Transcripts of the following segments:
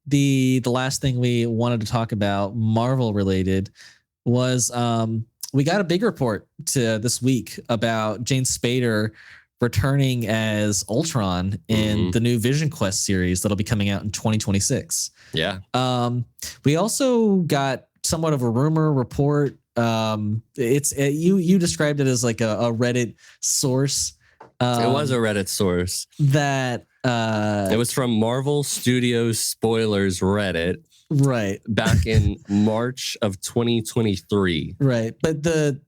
the last thing we wanted to talk about, Marvel related, was we got a big report to this week about James Spader returning as Ultron in the new VisionQuest series that'll be coming out in 2026. Yeah. We also got somewhat of a rumor report. You described it as like a Reddit source. It was a Reddit source that it was from Marvel Studios Spoilers Reddit. Right. Back in March of 2023. Right. But the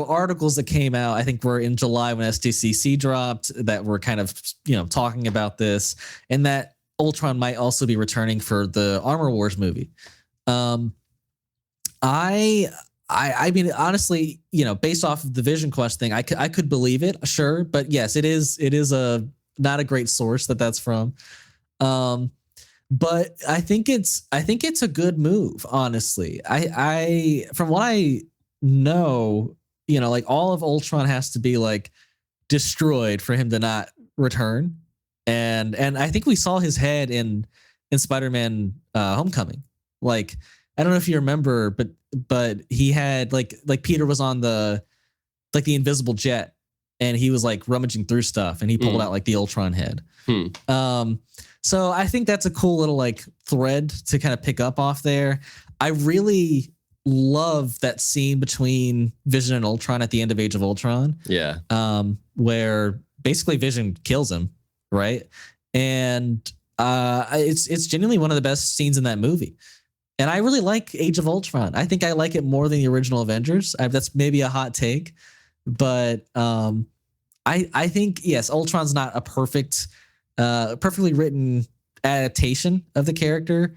articles that came out, I think, were in July when SDCC dropped, that were kind of, talking about this, and that Ultron might also be returning for the Armor Wars movie. I mean, honestly, based off of the VisionQuest thing, I could believe it, sure. But yes, it is not a great source that's from. But I think it's a good move, honestly. I from what I know, like all of Ultron has to be like destroyed for him to not return. And I think we saw his head in Spider-Man Homecoming. Like, I don't know if you remember, but he had like Peter was on the invisible jet, and he was like rummaging through stuff, and he pulled out like the Ultron head. So I think that's a cool little like thread to kind of pick up off there. I really love that scene between Vision and Ultron at the end of Age of Ultron. Yeah. Where basically Vision kills him, right? And it's genuinely one of the best scenes in that movie. And I really like Age of Ultron. I think I like it more than the original Avengers. That's maybe a hot take, but I think, yes, Ultron's not a perfectly written adaptation of the character,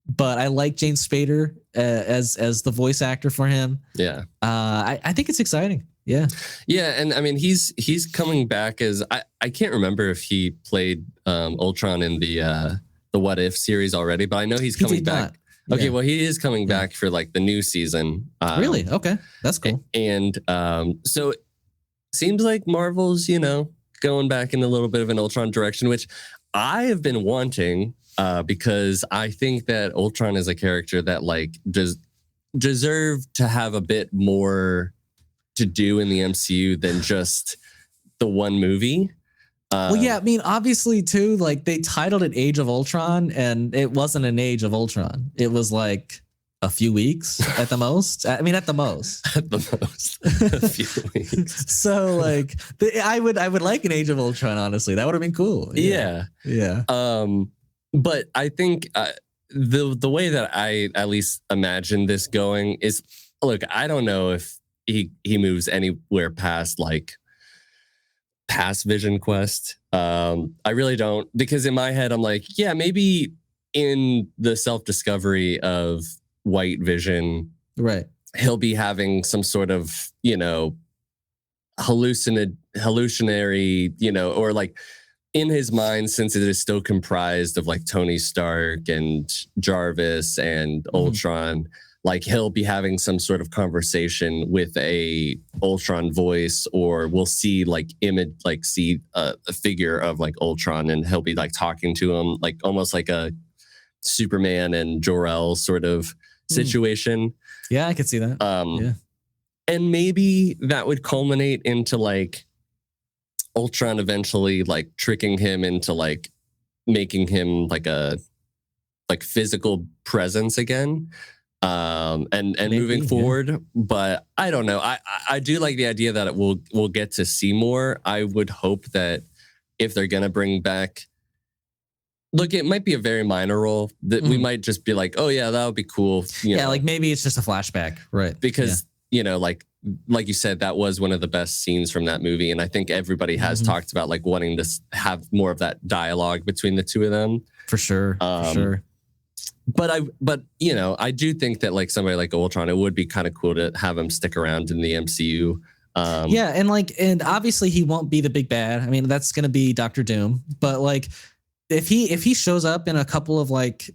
but I like James Spader as the voice actor for him. Yeah. I think it's exciting. Yeah. Yeah. And I mean, he's coming back as I can't remember if he played Ultron in the What If series already, but I know he's coming back. Okay, well, he is coming back for like the new season. Really? Okay, that's cool. And so it seems like Marvel's, going back in a little bit of an Ultron direction, which I have been wanting because I think that Ultron is a character that like deserve to have a bit more to do in the MCU than just the one movie. Well, yeah, I mean, obviously, too, like they titled it Age of Ultron, and it wasn't an Age of Ultron. It was like a few weeks at the most. I mean, at the most. At the most. A few weeks. So, like, I would like an Age of Ultron, honestly. That would have been cool. Yeah. But I think the way that I at least imagine this going is, look, I don't know if he moves anywhere past VisionQuest. I really don't, because in my head I'm like, yeah, maybe in the self-discovery of White Vision, right, he'll be having some sort of hallucinatory, or like in his mind, since it is still comprised of like Tony Stark and Jarvis and Ultron, like he'll be having some sort of conversation with a Ultron voice, or we'll see like a figure of like Ultron, and he'll be like talking to him, like almost like a Superman and Jor-El sort of situation. Yeah, I could see that. Yeah. And maybe that would culminate into like Ultron eventually like tricking him into like making him like a physical presence again. And maybe, moving forward, but I don't know. I do like the idea that we'll get to see more. I would hope that if they're gonna bring back, look, it might be a very minor role that we might just be like, oh yeah, that would be cool. You know? Like maybe it's just a flashback, right? Because like you said, that was one of the best scenes from that movie, and I think everybody has talked about like wanting to have more of that dialogue between the two of them. For sure. But I do think that like somebody like Ultron, it would be kind of cool to have him stick around in the MCU. And obviously he won't be the big bad. I mean, that's gonna be Doctor Doom. But like, if he shows up in a couple of like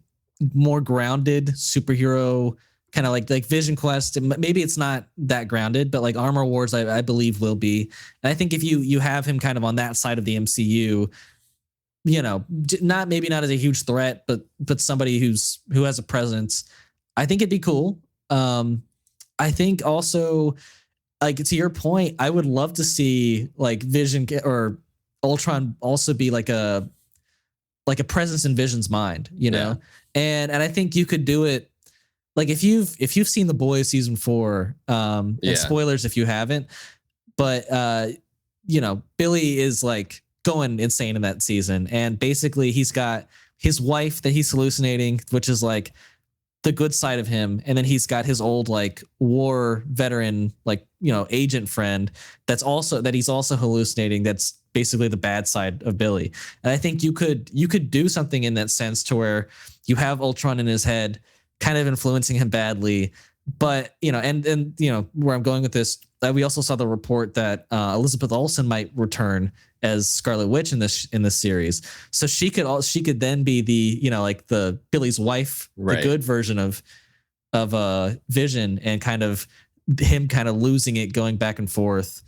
more grounded superhero kind of like VisionQuest, maybe it's not that grounded, but like Armor Wars, I believe will be. And I think if you have him kind of on that side of the MCU, not maybe not as a huge threat, but somebody who has a presence. I think it'd be cool. I think also, like, to your point, I would love to see like Vision or Ultron also be like a presence in Vision's mind, and I think you could do it. Like if you've seen The Boys season 4, and spoilers if you haven't, but Billy is like going insane in that season, and basically he's got his wife that he's hallucinating, which is like the good side of him, and then he's got his old like war veteran agent friend that he's also hallucinating, that's basically the bad side of Billy. And I think you could do something in that sense to where you have Ultron in his head kind of influencing him badly, but and where I'm going with this, we also saw the report that Elizabeth Olsen might return as Scarlet Witch in this series, so she could then be the like the Billy's wife, right, the good version of Vision, and kind of him kind of losing it, going back and forth.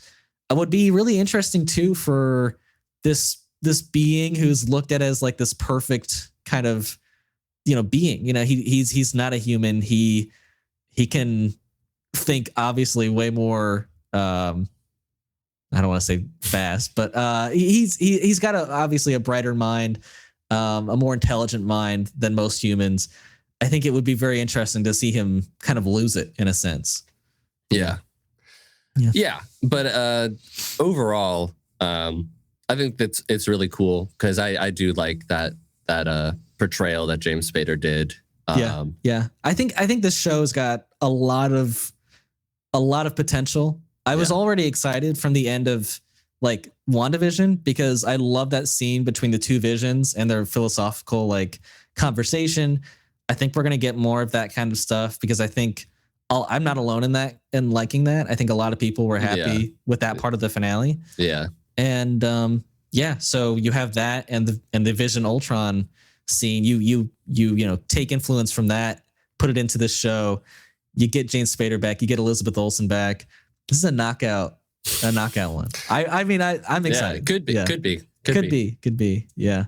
It would be really interesting too for this being who's looked at as like this perfect kind of being. He's not a human. He can think obviously way more. I don't want to say fast, but he's got obviously a brighter mind, a more intelligent mind than most humans. I think it would be very interesting to see him kind of lose it in a sense. Yeah. But overall, I think it's really cool because I do like that portrayal that James Spader did. Yeah. I think this show's got a lot of potential. I was already excited from the end of like WandaVision because I love that scene between the two Visions and their philosophical like conversation. I think we're gonna get more of that kind of stuff because I think I'm not alone in that and liking that. I think a lot of people were happy with that part of the finale. Yeah, and so you have that and the Vision Ultron scene. You take influence from that, put it into this show. You get James Spader back. You get Elizabeth Olsen back. This is a knockout one. I'm excited. Yeah, could be. Yeah.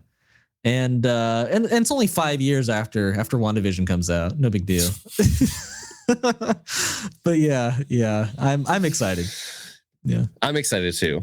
And it's only 5 years after WandaVision comes out. No big deal. But yeah, I'm excited. Yeah. I'm excited too.